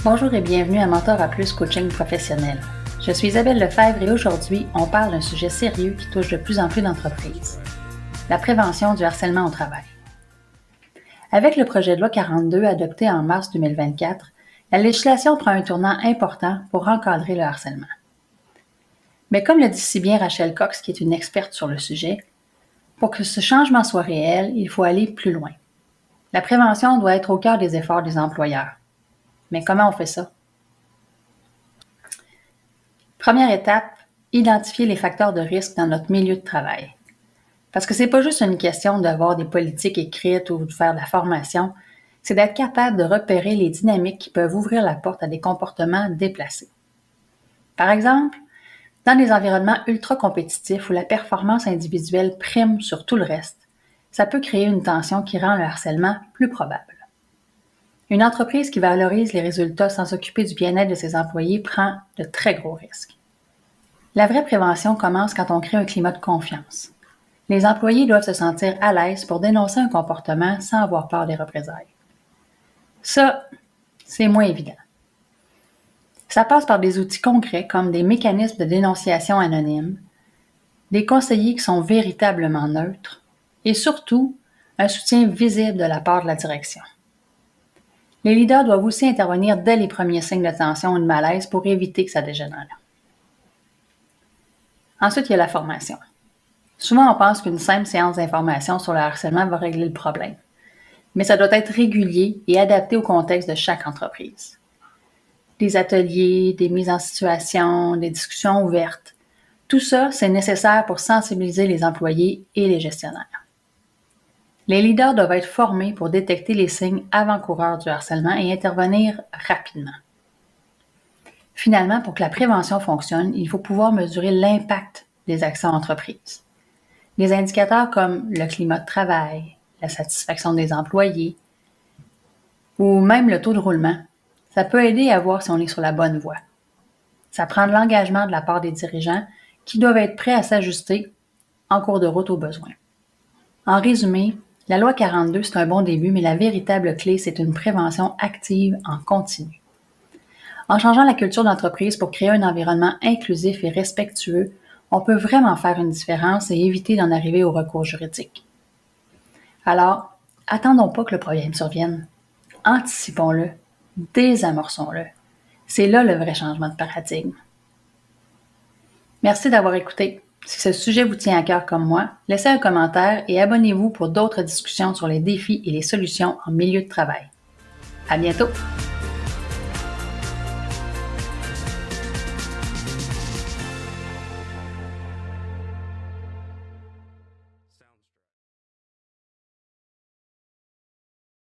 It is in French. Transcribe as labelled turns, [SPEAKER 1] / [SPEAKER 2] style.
[SPEAKER 1] Bonjour et bienvenue à Mentor à Plus Coaching Professionnel. Je suis Isabelle Lefebvre et aujourd'hui, on parle d'un sujet sérieux qui touche de plus en plus d'entreprises, la prévention du harcèlement au travail. Avec le projet de loi 42 adopté en mars 2024, la législation prend un tournant important pour encadrer le harcèlement. Mais comme le dit si bien Rachel Cox, qui est une experte sur le sujet, pour que ce changement soit réel, il faut aller plus loin. La prévention doit être au cœur des efforts des employeurs. Mais comment on fait ça? Première étape, identifier les facteurs de risque dans notre milieu de travail. Parce que c'est pas juste une question d'avoir des politiques écrites ou de faire de la formation, c'est d'être capable de repérer les dynamiques qui peuvent ouvrir la porte à des comportements déplacés. Par exemple, dans des environnements ultra compétitifs où la performance individuelle prime sur tout le reste, ça peut créer une tension qui rend le harcèlement plus probable. Une entreprise qui valorise les résultats sans s'occuper du bien-être de ses employés prend de très gros risques. La vraie prévention commence quand on crée un climat de confiance. Les employés doivent se sentir à l'aise pour dénoncer un comportement sans avoir peur des représailles. Ça, c'est moins évident. Ça passe par des outils concrets comme des mécanismes de dénonciation anonyme, des conseillers qui sont véritablement neutres et surtout un soutien visible de la part de la direction. Les leaders doivent aussi intervenir dès les premiers signes de tension ou de malaise pour éviter que ça dégénère. Ensuite, il y a la formation. Souvent, on pense qu'une simple séance d'information sur le harcèlement va régler le problème. Mais ça doit être régulier et adapté au contexte de chaque entreprise. Des ateliers, des mises en situation, des discussions ouvertes. Tout ça, c'est nécessaire pour sensibiliser les employés et les gestionnaires. Les leaders doivent être formés pour détecter les signes avant-coureurs du harcèlement et intervenir rapidement. Finalement, pour que la prévention fonctionne, il faut pouvoir mesurer l'impact des actions entreprises. Des indicateurs comme le climat de travail, la satisfaction des employés ou même le taux de roulement, ça peut aider à voir si on est sur la bonne voie. Ça prend de l'engagement de la part des dirigeants qui doivent être prêts à s'ajuster en cours de route aux besoins. En résumé, la loi 42, c'est un bon début, mais la véritable clé, c'est une prévention active en continu. En changeant la culture d'entreprise pour créer un environnement inclusif et respectueux, on peut vraiment faire une différence et éviter d'en arriver au recours juridique. Alors, attendons pas que le problème survienne. Anticipons-le, désamorçons-le. C'est là le vrai changement de paradigme. Merci d'avoir écouté. Si ce sujet vous tient à cœur comme moi, laissez un commentaire et abonnez-vous pour d'autres discussions sur les défis et les solutions en milieu de travail. À bientôt!